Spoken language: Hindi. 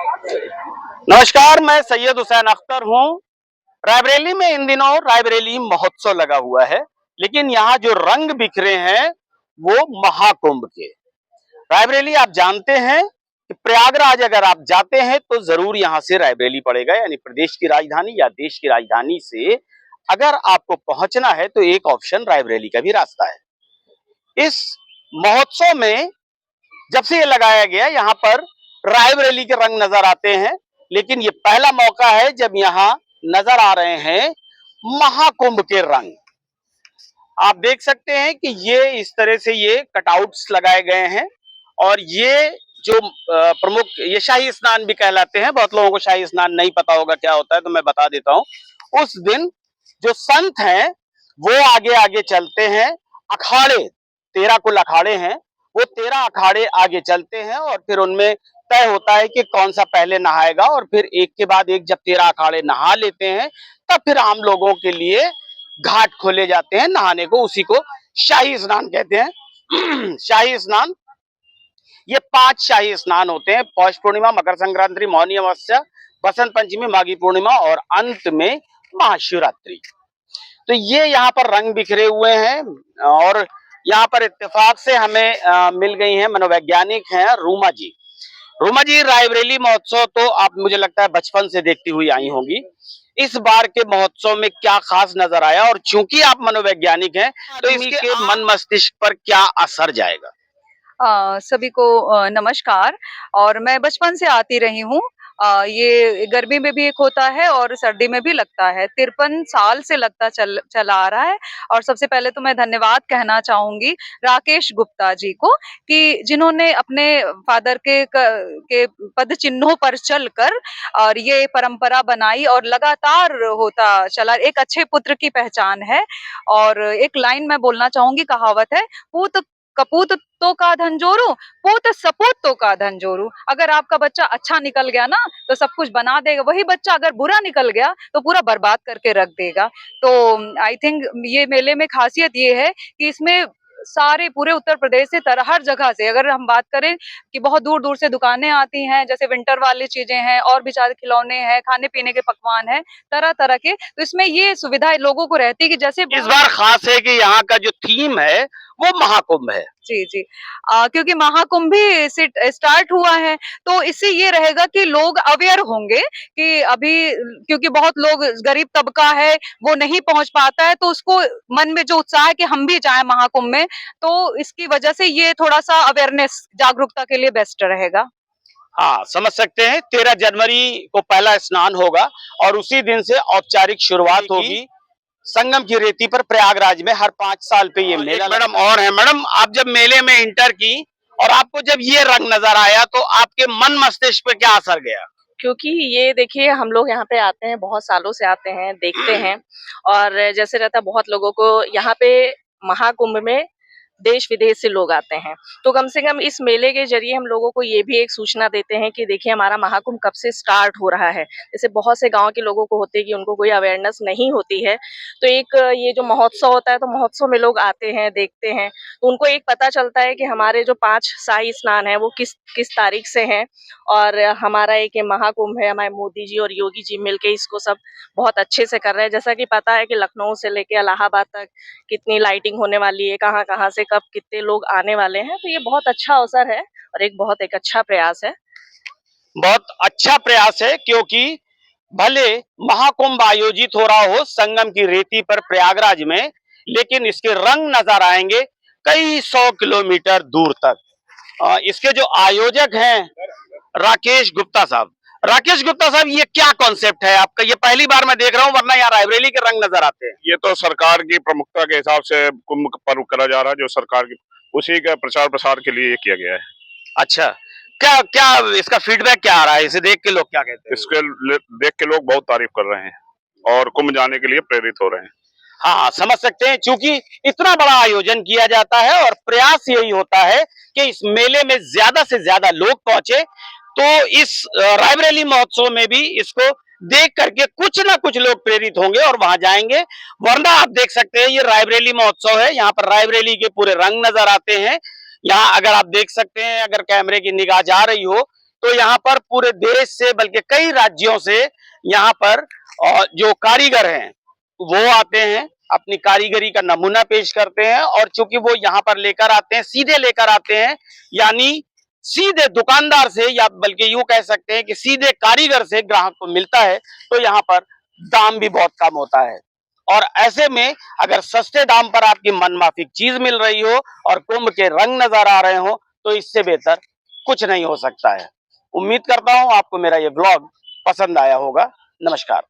नमस्कार, मैं सैयद हुसैन अख्तर हूँ। रायबरेली में इन दिनों रायबरेली महोत्सव लगा हुआ है, लेकिन यहाँ जो रंग बिखरे हैं वो महाकुंभ के। रायबरेली आप जानते हैं कि प्रयागराज अगर आप जाते हैं तो जरूर यहाँ से रायबरेली पड़ेगा, यानी प्रदेश की राजधानी या देश की राजधानी से अगर आपको पहुंचना है तो एक ऑप्शन रायबरेली का भी रास्ता है। इस महोत्सव में जब से ये लगाया गया, यहाँ पर रायबरेली के रंग नजर आते हैं, लेकिन ये पहला मौका है जब यहाँ नजर आ रहे हैं महाकुंभ के रंग। आप देख सकते हैं कि ये इस तरह से ये कटआउट्स लगाए गए हैं और ये जो प्रमुख, ये शाही स्नान भी कहलाते हैं। बहुत लोगों को शाही स्नान नहीं पता होगा क्या होता है, तो मैं बता देता हूँ। उस दिन जो संत हैं वो आगे आगे चलते हैं। अखाड़े, 13 कुल अखाड़े हैं, वो 13 अखाड़े आगे चलते हैं और फिर उनमें तय होता है कि कौन सा पहले नहाएगा, और फिर एक के बाद एक जब 13 अखाड़े नहा लेते हैं तब फिर आम लोगों के लिए घाट खोले जाते हैं नहाने को। उसी को शाही स्नान कहते हैं। शाही स्नान, ये 5 शाही स्नान होते हैं: पौष पूर्णिमा, मकर संक्रांति, मौनी अमावस्या, बसंत पंचमी, माघी पूर्णिमा और अंत में महाशिवरात्रि। तो ये यहाँ पर रंग बिखरे हुए हैं और यहाँ पर इत्तेफाक से हमें मिल गई हैं, मनोवैज्ञानिक हैं रूमा जी। रूमा जी, रायबरेली महोत्सव तो आप, मुझे लगता है, बचपन से देखती हुई आई होंगी। इस बार के महोत्सव में क्या खास नजर आया, और चूंकि आप मनोवैज्ञानिक हैं तो इसके मन मस्तिष्क पर क्या असर जाएगा? सभी को नमस्कार। और मैं बचपन से आती रही हूँ। ये गर्मी में भी एक होता है और सर्दी में भी लगता है। 53 साल से लगता चला आ रहा है। और सबसे पहले तो मैं धन्यवाद कहना चाहूंगी राकेश गुप्ता जी को, कि जिन्होंने अपने फादर के पद चिन्हों पर चलकर और ये परंपरा बनाई और लगातार होता चला। एक अच्छे पुत्र की पहचान है। और एक लाइन मैं बोलना चाहूंगी, कहावत है, पूत कपूत तो का धन जोरू, पूत सपूत तो का धन जोरू। अगर आपका बच्चा अच्छा निकल गया ना तो सब कुछ बना देगा, वही बच्चा अगर बुरा निकल गया तो पूरा बर्बाद करके रख देगा। तो आई थिंक ये मेले में खासियत ये है कि इसमें सारे पूरे उत्तर प्रदेश से हर जगह से, अगर हम बात करें कि बहुत दूर दूर से दुकानें आती हैं, जैसे विंटर वाली चीजें हैं और भी सारे खिलौने हैं, खाने पीने के पकवान हैं, तरह तरह के। तो इसमें ये सुविधा लोगों को रहती है कि जैसे इस बार खास है कि यहाँ का जो थीम है वो महाकुंभ है। जी जी। क्योंकि महाकुंभ भी स्टार्ट हुआ है, तो इससे ये रहेगा कि लोग अवेयर होंगे कि अभी, क्योंकि बहुत लोग, गरीब तबका है वो नहीं पहुंच पाता है, तो उसको मन में जो उत्साह है कि हम भी जाएं महाकुंभ में, तो इसकी वजह से ये थोड़ा सा अवेयरनेस, जागरूकता के लिए बेस्ट रहेगा। हाँ, समझ सकते हैं। 13 जनवरी को पहला स्नान होगा और उसी दिन से औपचारिक शुरुआत होगी संगम की रेती पर प्रयागराज में। हर 5 साल पे ये मेला। मैडम और है, मैडम आप जब मेले में इंटर की और आपको जब ये रंग नजर आया तो आपके मन मस्तिष्क पे क्या असर गया? क्योंकि ये देखिए, हम लोग यहाँ पे आते हैं, बहुत सालों से आते हैं, देखते हैं। और जैसे रहता है, बहुत लोगों को यहाँ पे महाकुंभ में देश विदेश से लोग आते हैं, तो कम से कम इस मेले के जरिए हम लोगों को ये भी एक सूचना देते हैं कि देखिए हमारा महाकुंभ कब से स्टार्ट हो रहा है। जैसे बहुत से गांव के लोगों को होते हैं कि उनको कोई अवेयरनेस नहीं होती है, तो एक ये जो महोत्सव होता है, तो महोत्सव में लोग आते हैं, देखते हैं, तो उनको एक पता चलता है कि हमारे जो 5 शाही स्नान है वो किस किस तारीख से हैं। और हमारा एक ये महाकुंभ है, हमारे मोदी जी और योगी जी मिलके इसको सब बहुत अच्छे से कर रहे हैं। जैसा कि पता है कि लखनऊ से लेके इलाहाबाद तक कितनी लाइटिंग होने वाली है, कहाँ कहाँ से कब कितने लोग आने वाले हैं, तो ये बहुत अच्छा अवसर है और बहुत एक अच्छा प्रयास है। बहुत अच्छा प्रयास है, क्योंकि भले महाकुंभ आयोजित हो रहा हो संगम की रेती पर प्रयागराज में, लेकिन इसके रंग नजर आएंगे कई 100 किलोमीटर दूर तक। इसके जो आयोजक हैं राकेश गुप्ता साहब। राकेश गुप्ता साहब, ये क्या कॉन्सेप्ट है आपका? ये पहली बार मैं देख रहा हूँ, वरना यहाँ रायबरेली के रंग नजर आते हैं। ये तो सरकार की प्रमुखता के हिसाब से कुंभ पर्व करा जा रहा है, जो सरकार की, उसी का प्रचार प्रसार के लिए ये किया गया है। अच्छा, क्या क्या इसका फीडबैक क्या आ रहा है? इसे देख के लोग क्या कहते हैं? इसके देख के लोग बहुत तारीफ कर रहे हैं और कुंभ जाने के लिए प्रेरित हो रहे हैं। हाँ, समझ सकते हैं, क्योंकि इतना बड़ा आयोजन किया जाता है और प्रयास यही होता है कि इस मेले में ज्यादा से ज्यादा लोग पहुंचे। तो इस रायबरेली महोत्सव में भी इसको देख करके कुछ ना कुछ लोग प्रेरित होंगे और वहां जाएंगे। वरना आप देख सकते हैं, ये रायबरेली महोत्सव है, यहाँ पर रायबरेली के पूरे रंग नजर आते हैं। यहाँ अगर आप देख सकते हैं, अगर कैमरे की निगाह जा रही हो, तो यहाँ पर पूरे देश से बल्कि कई राज्यों से यहाँ पर जो कारीगर हैं वो आते हैं, अपनी कारीगरी का नमूना पेश करते हैं और चूंकि वो यहाँ पर लेकर आते हैं, सीधे लेकर आते हैं, यानी सीधे दुकानदार से या बल्कि यूं कह सकते हैं कि सीधे कारीगर से ग्राहक को मिलता है, तो यहाँ पर दाम भी बहुत कम होता है। और ऐसे में अगर सस्ते दाम पर आपकी मनमाफिक चीज मिल रही हो और कुंभ के रंग नजर आ रहे हो, तो इससे बेहतर कुछ नहीं हो सकता है। उम्मीद करता हूं आपको मेरा ये ब्लॉग पसंद आया होगा। नमस्कार।